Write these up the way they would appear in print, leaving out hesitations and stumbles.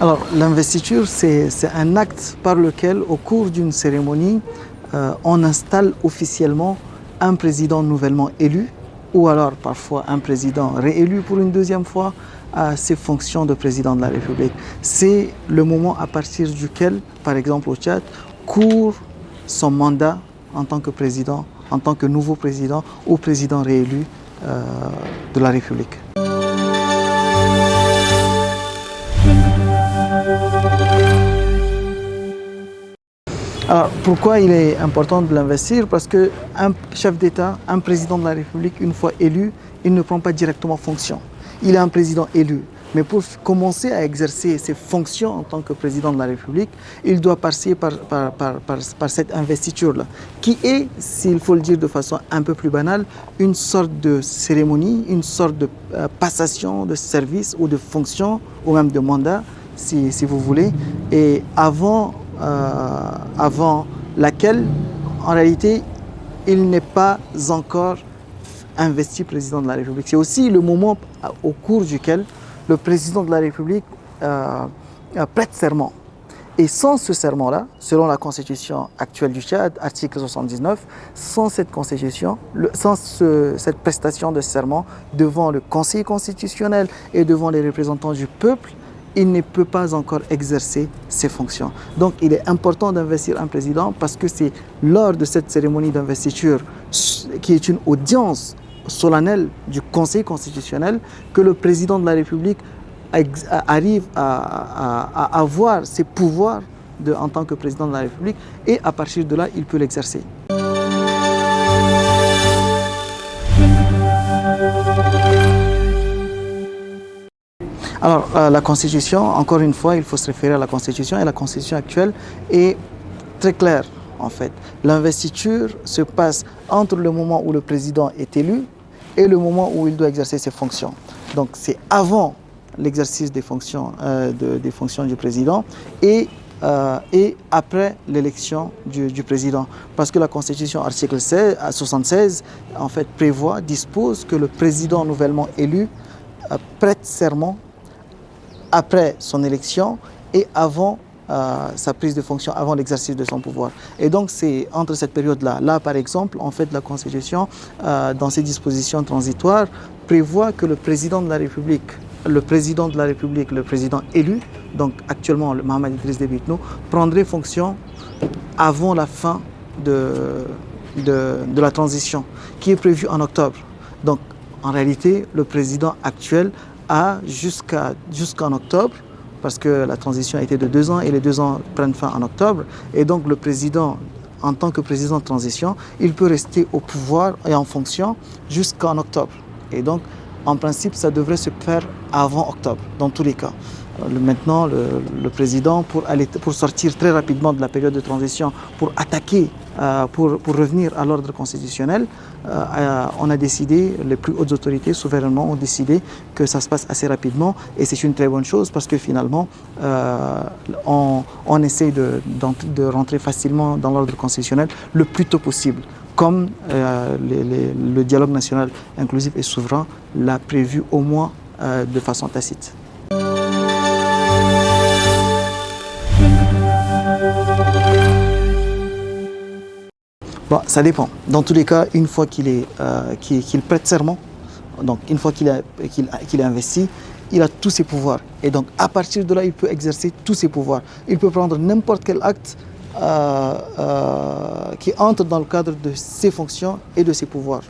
Alors, l'investiture, c'est un acte par lequel, au cours d'une cérémonie, on installe officiellement un président nouvellement élu, ou alors parfois un président réélu pour une deuxième fois à ses fonctions de président de la République. C'est le moment à partir duquel, par exemple au Tchad, court son mandat en tant que président, en tant que nouveau président ou président réélu de la République. Alors, pourquoi il est important de l'investir? Parce qu'un chef d'État, un président de la République, une fois élu, il ne prend pas directement fonction. Il est un président élu. Mais pour commencer à exercer ses fonctions en tant que président de la République, il doit passer par cette investiture-là, qui est, s'il faut le dire de façon un peu plus banale, une sorte de cérémonie, une sorte de passation de service ou de fonction, ou même de mandat, si vous voulez, et avant laquelle, en réalité, il n'est pas encore investi président de la République. C'est aussi le moment au cours duquel le président de la République prête serment. Et sans ce serment-là, selon la constitution actuelle du Tchad, article 79, sans cette constitution, cette prestation de serment devant le Conseil constitutionnel et devant les représentants du peuple, il ne peut pas encore exercer ses fonctions. Donc il est important d'investir un président parce que c'est lors de cette cérémonie d'investiture, qui est une audience solennelle du Conseil constitutionnel, que le président de la République arrive à avoir ses pouvoirs en tant que président de la République, et à partir de là, il peut l'exercer. Alors, la Constitution, encore une fois, il faut se référer à la Constitution, et la Constitution actuelle est très claire, en fait. L'investiture se passe entre le moment où le président est élu et le moment où il doit exercer ses fonctions. Donc, c'est avant l'exercice des fonctions du président et après l'élection du président. Parce que la Constitution, article 76, en fait, dispose que le président nouvellement élu prête serment après son élection et avant sa prise de fonction, avant l'exercice de son pouvoir. Et donc c'est entre cette période-là. Là, par exemple, en fait, la Constitution, dans ses dispositions transitoires, prévoit que le président de la République, le président élu, donc actuellement le Mohamed Idriss Déby Itno, prendrait fonction avant la fin de la transition, qui est prévue en octobre. Donc en réalité, le président actuel a jusqu'en octobre, parce que la transition a été de 2 ans et les 2 ans prennent fin en octobre. Et donc le président, en tant que président de transition, il peut rester au pouvoir et en fonction jusqu'en octobre. Et donc, en principe, ça devrait se faire avant octobre, dans tous les cas. Maintenant, le président, pour sortir très rapidement de la période de transition, pour attaquer, pour revenir à l'ordre constitutionnel, on a décidé, les plus hautes autorités souverainement ont décidé que ça se passe assez rapidement, et c'est une très bonne chose parce que finalement, on essaie de rentrer facilement dans l'ordre constitutionnel le plus tôt possible, comme le dialogue national inclusif et souverain l'a prévu au moins de façon tacite. Bon, ça dépend. Dans tous les cas, une fois qu'il prête serment, donc une fois qu'il est investi, il a tous ses pouvoirs. Et donc, à partir de là, il peut exercer tous ses pouvoirs. Il peut prendre n'importe quel acte qui entre dans le cadre de ses fonctions et de ses pouvoirs.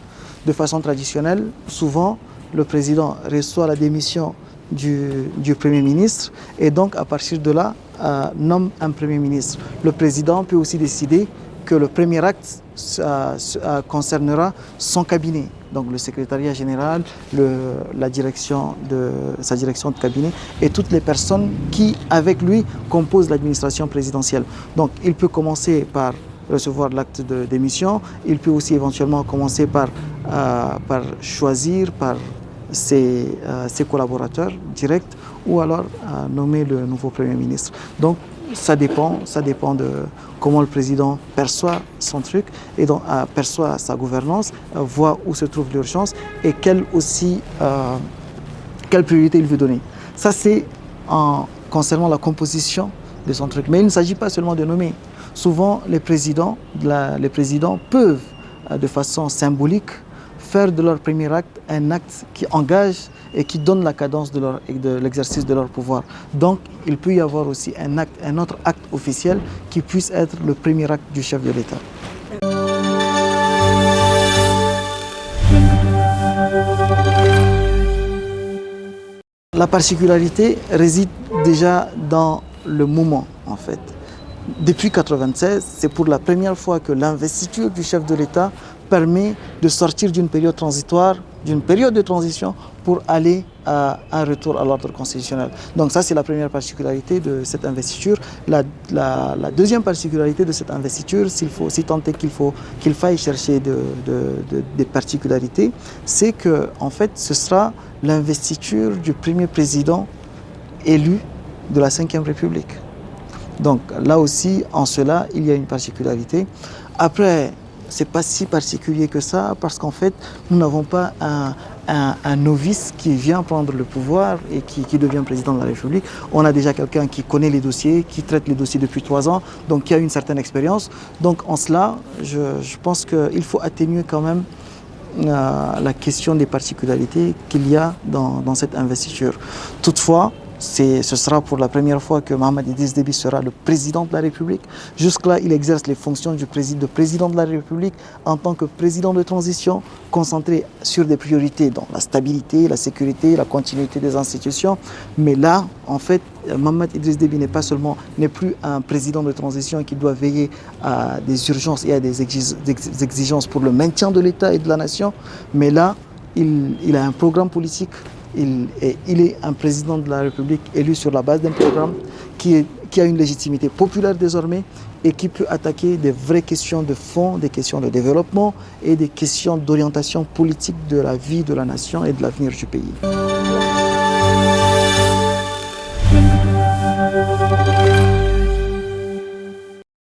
De façon traditionnelle, souvent, le président reçoit la démission du Premier ministre et donc, à partir de là, nomme un Premier ministre. Le président peut aussi décider que le premier acte concernera son cabinet, donc le secrétariat général, sa direction de cabinet et toutes les personnes qui, avec lui, composent l'administration présidentielle. Donc, il peut commencer par recevoir l'acte de démission, il peut aussi éventuellement commencer par choisir par ses collaborateurs directs ou alors nommer le nouveau Premier ministre. Donc, ça dépend de comment le président perçoit son truc et donc perçoit sa gouvernance, voit où se trouve l'urgence et quelle priorité il veut donner. Ça, c'est en concernant la composition de son truc. Mais il ne s'agit pas seulement de nommer. Souvent, les présidents peuvent, de façon symbolique, faire de leur premier acte un acte qui engage et qui donne la cadence de l'exercice de leur pouvoir. Donc, il peut y avoir aussi un autre acte officiel qui puisse être le premier acte du chef de l'État. La particularité réside déjà dans le moment, en fait. Depuis 1996, c'est pour la première fois que l'investiture du chef de l'État permet de sortir d'une période transitoire, d'une période de transition pour aller à un retour à l'ordre constitutionnel. Donc ça, c'est la première particularité de cette investiture. La deuxième particularité de cette investiture, si tant est qu'il faille chercher des particularités, c'est que en fait, ce sera l'investiture du premier président élu de la Ve République. Donc là aussi, en cela, il y a une particularité. Après, ce n'est pas si particulier que ça, parce qu'en fait, nous n'avons pas un novice qui vient prendre le pouvoir et qui devient président de la République. On a déjà quelqu'un qui connaît les dossiers, qui traite les dossiers depuis 3 ans, donc qui a une certaine expérience. Donc en cela, je pense qu'il faut atténuer quand même la question des particularités qu'il y a dans cette investiture. Toutefois, ce sera pour la première fois que Mohamed Idriss Déby sera le président de la République. Jusque-là, il exerce les fonctions de président de la République en tant que président de transition, concentré sur des priorités, dont la stabilité, la sécurité, la continuité des institutions. Mais là, en fait, Mohamed Idriss Déby n'est plus un président de transition qui doit veiller à des urgences et à des exigences pour le maintien de l'État et de la nation. Mais là, il a un programme politique. Il est un président de la République élu sur la base d'un programme qui a une légitimité populaire désormais et qui peut attaquer des vraies questions de fond, des questions de développement et des questions d'orientation politique de la vie de la nation et de l'avenir du pays.